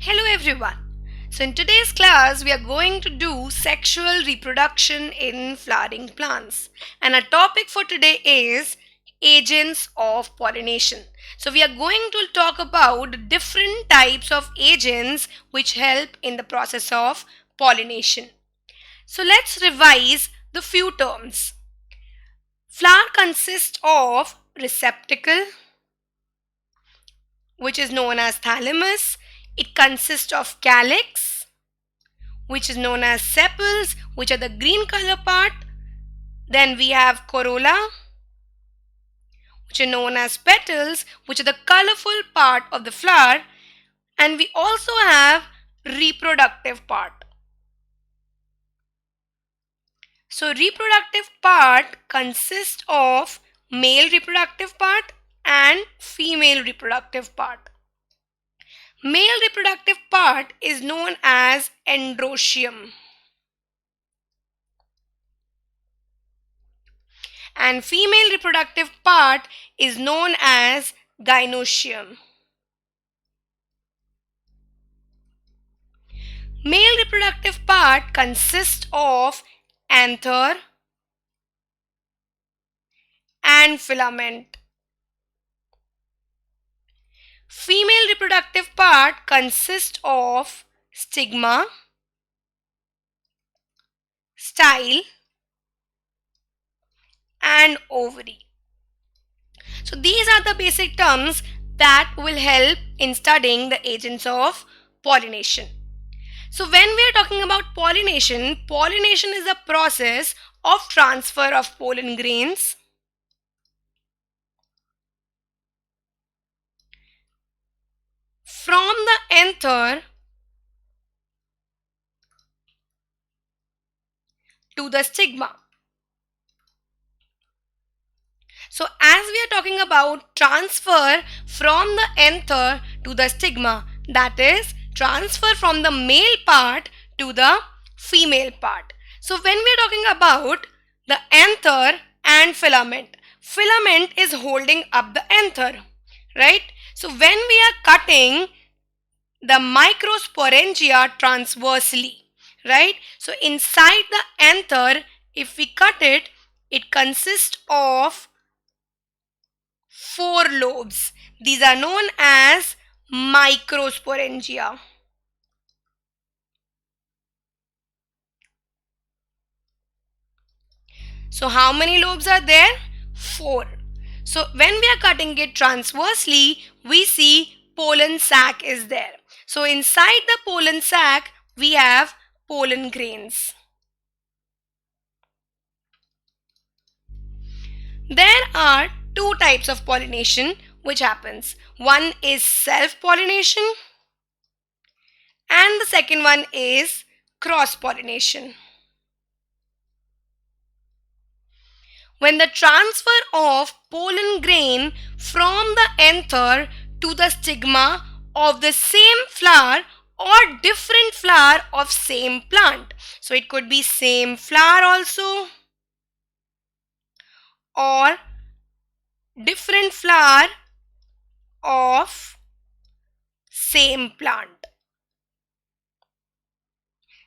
Hello everyone. So in today's class we are going to do sexual reproduction in flowering plants, and our topic for today is agents of pollination. So we are going to talk about different types of agents which help in the process of pollination. So let's revise the few terms. Flower consists of receptacle, which is known as thalamus. It consists of calyx, which is known as sepals, which are the green color part. Then we have corolla, which are known as petals, which are the colorful part of the flower. And we also have reproductive part. So reproductive part consists of male reproductive part and female reproductive part. Male reproductive part is known as androecium, and female reproductive part is known as gynoecium. Male reproductive part consists of anther and filament. Female reproductive part consists of stigma, style, and ovary. So these are the basic terms that will help in studying the agents of pollination. So when we are talking about pollination, pollination is the process of transfer of pollen grains from the anther to the stigma. So as we are talking about transfer from the anther to the stigma, that is transfer from the male part to the female part. So when we are talking about the anther and filament, filament is holding up the anther, right? So when we are cutting the microsporangia transversely, right? So inside the anther, if we cut it, it consists of 4 lobes. These are known as microsporangia. So how many lobes are there? 4. So when we are cutting it transversely, we see pollen sac is there. So inside the pollen sac, we have pollen grains. There are 2 types of pollination which happens. One is self-pollination and the second one is cross-pollination. When the transfer of pollen grain from the anther to the stigma of the same flower or different flower of same plant. So it could be same flower also or different flower of same plant.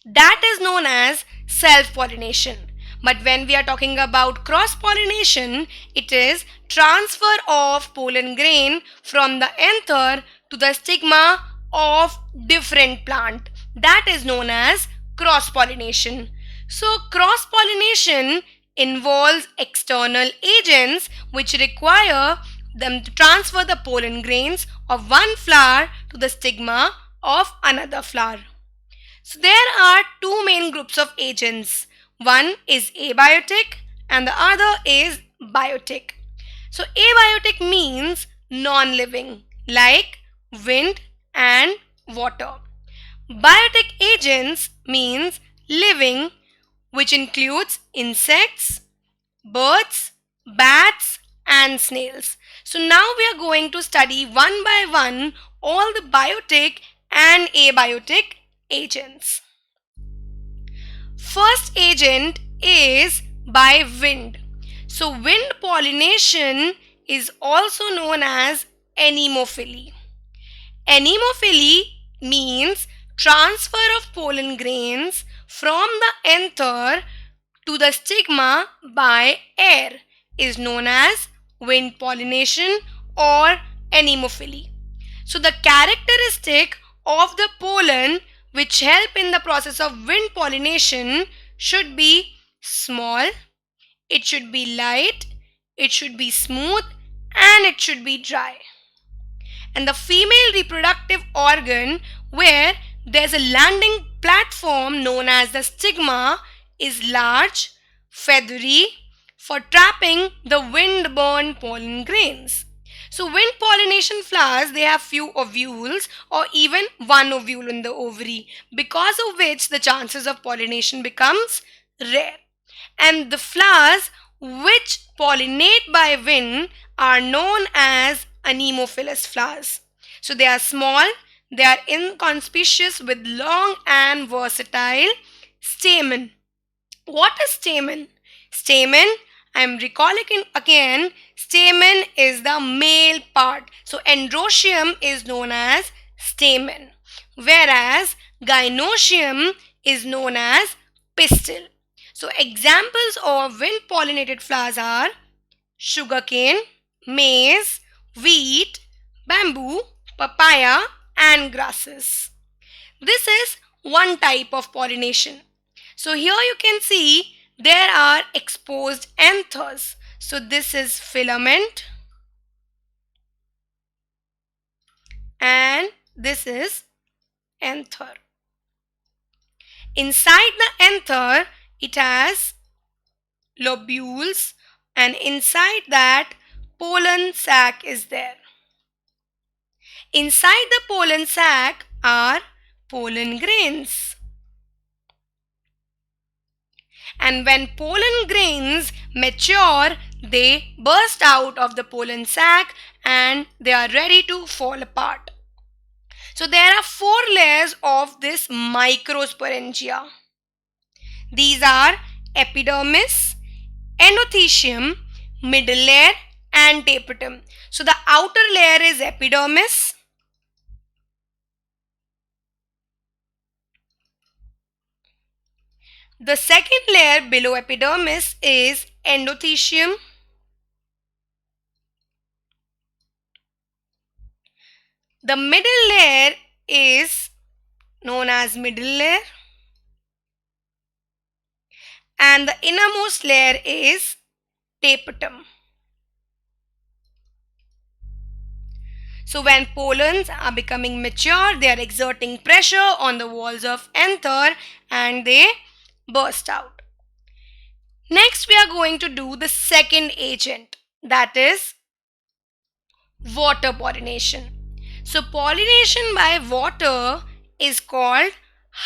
That is known as self-pollination. But when we are talking about cross-pollination, it is transfer of pollen grain from the anther to the stigma of different plant. That is known as cross-pollination. So cross-pollination involves external agents which require them to transfer the pollen grains of one flower to the stigma of another flower. So there are 2 main groups of agents. One is abiotic and the other is biotic. So abiotic means non-living, like wind and water. Biotic agents means living, which includes insects, birds, bats and snails. So now we are going to study one by one all the biotic and abiotic agents. First agent is by wind. So wind pollination is also known as anemophily. Anemophily means transfer of pollen grains from the anther to the stigma by air is known as wind pollination or anemophily. So the characteristic of the pollen which help in the process of wind pollination should be small, it should be light, it should be smooth, and it should be dry. And the female reproductive organ where there's a landing platform known as the stigma is large, feathery for trapping the wind-borne pollen grains. So wind pollination flowers, they have few ovules or even one ovule in the ovary, because of which the chances of pollination becomes rare. And the flowers which pollinate by wind are known as anemophilous flowers. So they are small, they are inconspicuous with long and versatile stamen. What is stamen? Stamen, I am recalling it again, stamen is the male part. So androecium is known as stamen, whereas gynoecium is known as pistil. So examples of wind pollinated flowers are sugarcane, maize, wheat, bamboo, papaya, and grasses. This is one type of pollination. So here you can see there are exposed anthers. So this is filament and this is anther. Inside the anther it has lobules and inside that pollen sac is there. Inside the pollen sac are pollen grains. And when pollen grains mature, they burst out of the pollen sac and they are ready to fall apart. So there are 4 layers of this microsporangia. These are epidermis, endothecium, middle layer and tapetum. So the outer layer is epidermis. The second layer below epidermis is endothecium. The middle layer is known as middle layer. And the innermost layer is tapetum. So when pollens are becoming mature, they are exerting pressure on the walls of anther and they burst out. Next we are going to do the second agent, that is water pollination. So pollination by water is called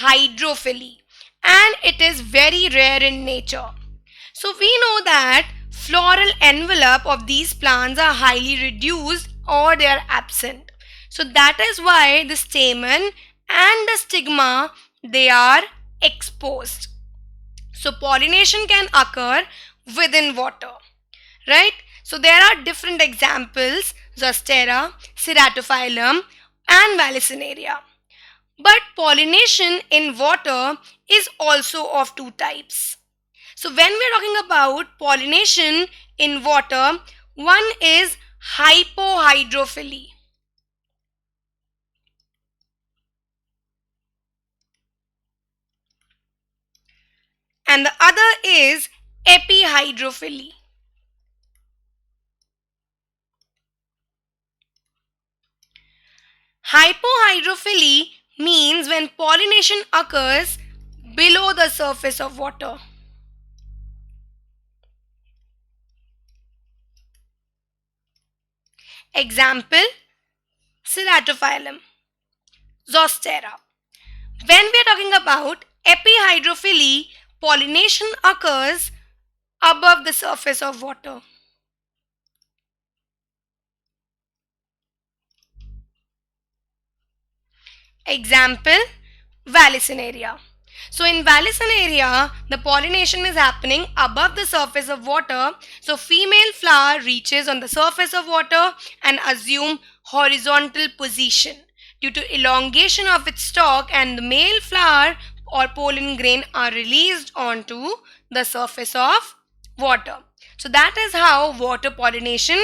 hydrophily and it is very rare in nature. So we know that floral envelope of these plants are highly reduced or they are absent. So that is why the stamen and the stigma, they are exposed. So pollination can occur within water, right? So there are different examples, Zostera, Ceratophyllum and Vallisneria. But pollination in water is also of 2 types. So when we are talking about pollination in water, one is hypohydrophily. And the other is epihydrophily. Hypohydrophily means when pollination occurs below the surface of water. Example, Ceratophyllum, Zostera. When we are talking about epihydrophily, pollination occurs above the surface of water. Example, Vallisneria. So in Vallisneria, the pollination is happening above the surface of water. So female flower reaches on the surface of water and assume horizontal position. due to elongation of its stalk, and the male flower or pollen grain are released onto the surface of water. So that is how water pollination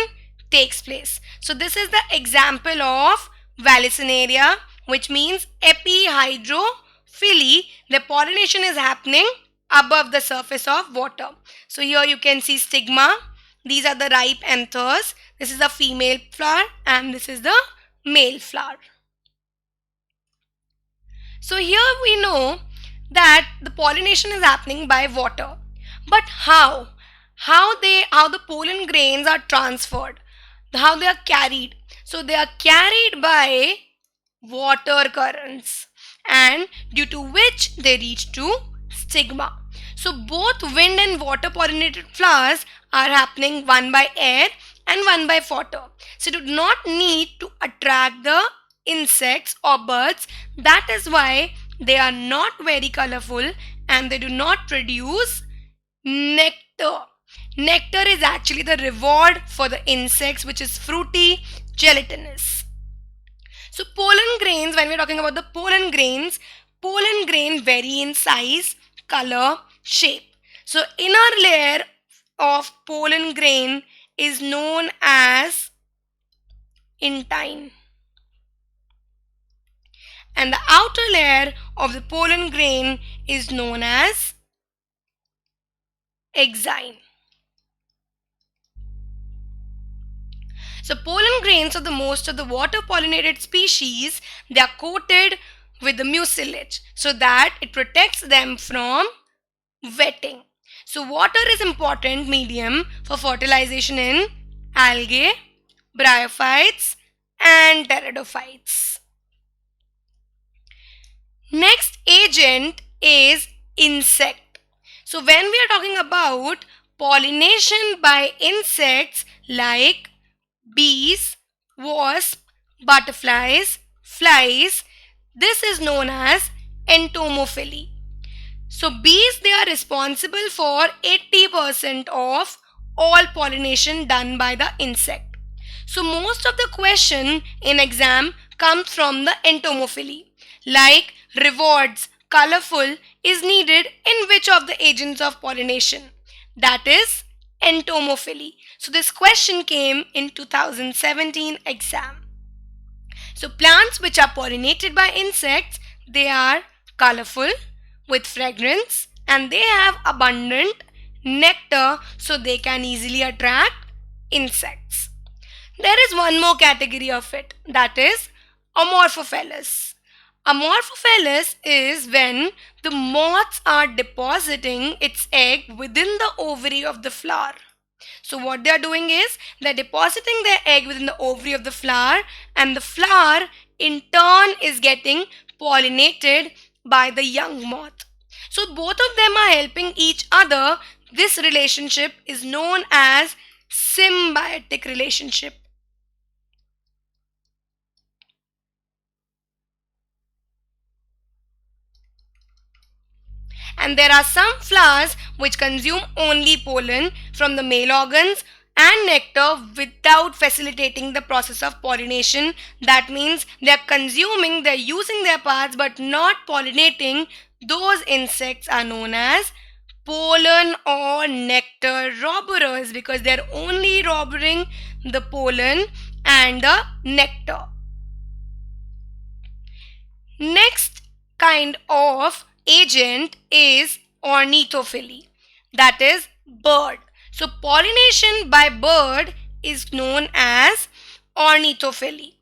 takes place. So this is the example of Vallisneria, which means epihydrophily. The pollination is happening above the surface of water. So here you can see stigma. These are the ripe anthers. This is the female flower and this is the male flower. So here we know that the pollination is happening by water. But how? How the pollen grains are transferred, how they are carried. So they are carried by water currents, and due to which they reach to stigma. So both wind and water pollinated flowers are happening, one by air and one by water. So do not need to attract the insects or birds. That is why they are not very colorful and they do not produce nectar. Nectar is actually the reward for the insects, which is fruity, gelatinous. So pollen grains, when we're talking about the pollen grain vary in size, color, shape. So inner layer of pollen grain is known as intine, and the outer layer of the pollen grain is known as exine. So pollen grains of the most of the water pollinated species, they are coated with the mucilage so that it protects them from wetting. So water is important medium for fertilization in algae, bryophytes and pteridophytes. Next agent is insect. So when we are talking about pollination by insects like bees, wasps, butterflies, flies, this is known as entomophily. So bees, they are responsible for 80% of all pollination done by the insect. So most of the question in exam comes from the entomophily, like rewards, colorful is needed in which of the agents of pollination? That is entomophily. So this question came in 2017 exam. So plants which are pollinated by insects, they are colorful with fragrance and they have abundant nectar, so they can easily attract insects. There is one more category of it, that is Amorphophallus. Amorphophallus is when the moths are depositing its egg within the ovary of the flower. So what they are doing is they're depositing their egg within the ovary of the flower, and the flower in turn is getting pollinated by the young moth. So both of them are helping each other. This relationship is known as symbiotic relationship. And there are some flowers which consume only pollen from the male organs and nectar without facilitating the process of pollination. That means they are consuming, they are using their parts but not pollinating. Those insects are known as pollen or nectar robbers because they are only robbing the pollen and the nectar. Next kind of agent is ornithophily, that is bird. So pollination by bird is known as ornithophily.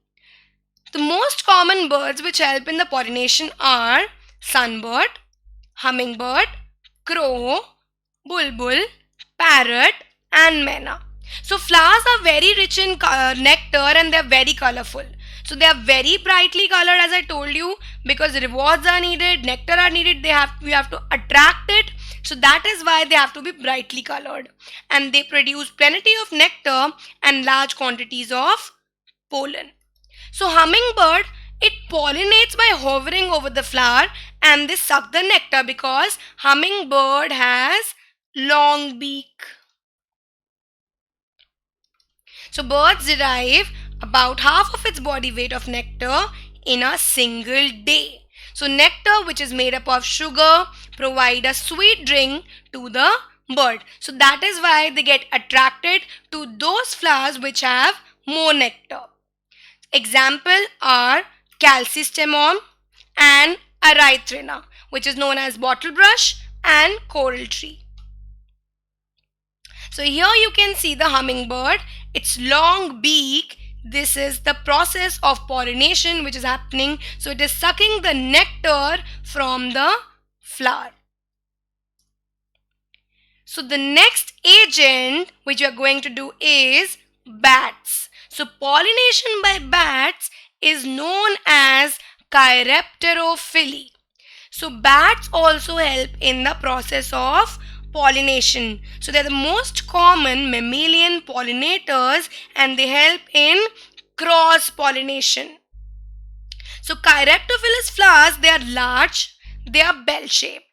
The most common birds which help in the pollination are sunbird, hummingbird, crow, bulbul, parrot and mena. So flowers are very rich in nectar and they are very colorful. So they are very brightly colored, as I told you, because rewards are needed, nectar are needed, we have to attract it. So that is why they have to be brightly colored. And they produce plenty of nectar and large quantities of pollen. So hummingbird, it pollinates by hovering over the flower and they suck the nectar because hummingbird has long beak. So birds derive about half of its body weight of nectar in a single day. So nectar, which is made up of sugar, provide a sweet drink to the bird. So that is why they get attracted to those flowers which have more nectar. Example are calcistemum and erythrina, which is known as bottlebrush and coral tree. So here you can see the hummingbird, its long beak. This is the process of pollination which is happening. So it is sucking the nectar from the flower. So the next agent which we are going to do is bats. So pollination by bats is known as chiropterophily. So bats also help in the process of pollination. So they are the most common mammalian pollinators and they help in cross pollination. So chiropterophilous flowers, they are large, they are bell shaped.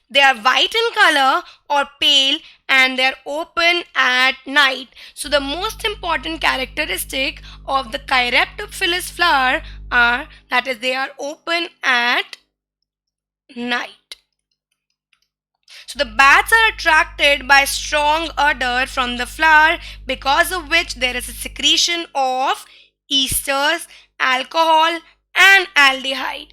They are white in color or pale and they are open at night. So the most important characteristic of the chiropterophilous flower are that is they are open at night. So the bats are attracted by strong odor from the flower, because of which there is a secretion of esters, alcohol and aldehyde.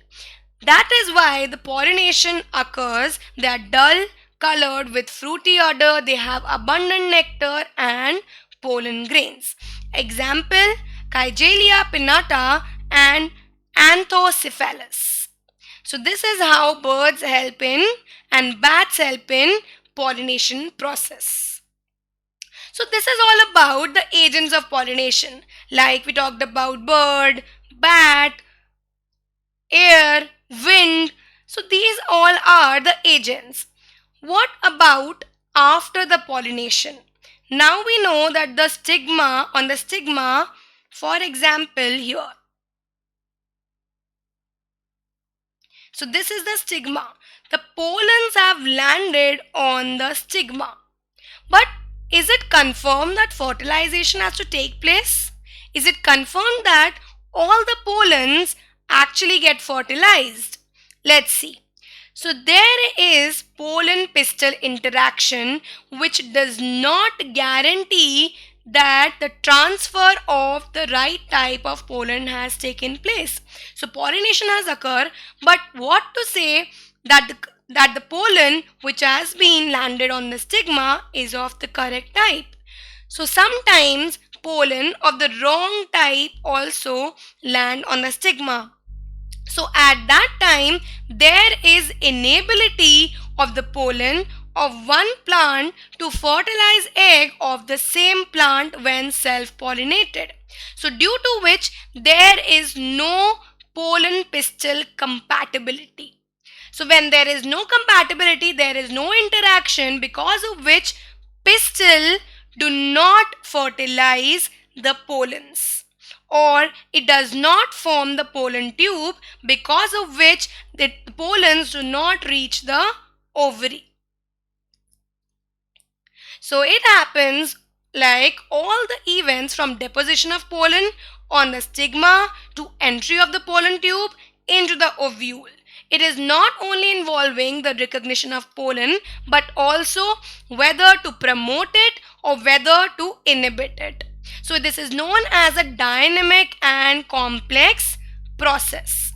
That is why the pollination occurs. They are dull colored with fruity odor. They have abundant nectar and pollen grains. Example, Kigelia pinnata and Anthocephalus. So this is how birds help in and bats help in pollination process. So this is all about the agents of pollination. Like we talked about bird, bat, air, wind. So these all are the agents. What about after the pollination? Now we know that the stigma, on the stigma, for example here. So this is the stigma. The pollens have landed on the stigma. But is it confirmed that fertilization has to take place? Is it confirmed that all the pollens actually get fertilized? Let's see. So there is pollen pistil interaction which does not guarantee that the transfer of the right type of pollen has taken place. So pollination has occurred, but what to say that the pollen which has been landed on the stigma is of the correct type. So sometimes pollen of the wrong type also land on the stigma. So at that time there is inability of the pollen of one plant to fertilize egg of the same plant when self-pollinated. So due to which there is no pollen pistil compatibility. So when there is no compatibility, there is no interaction, because of which pistil do not fertilize the pollens, or it does not form the pollen tube, because of which the pollens do not reach the ovary. So it happens like all the events from deposition of pollen on the stigma to entry of the pollen tube into the ovule. It is not only involving the recognition of pollen, but also whether to promote it or whether to inhibit it. So this is known as a dynamic and complex process.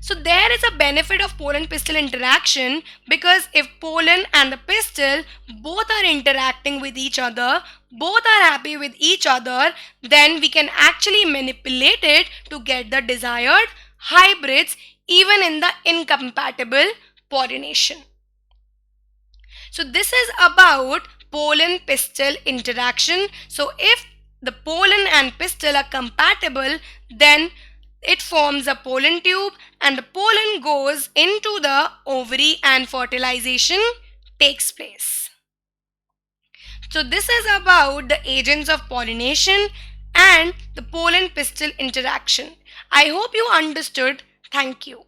So there is a benefit of pollen pistil interaction, because if pollen and the pistil both are interacting with each other, both are happy with each other, then we can actually manipulate it to get the desired hybrids even in the incompatible pollination. So this is about pollen pistil interaction. So if the pollen and pistil are compatible, then it forms a pollen tube and the pollen goes into the ovary and fertilization takes place. So this is about the agents of pollination and the pollen pistil interaction. I hope you understood. Thank you.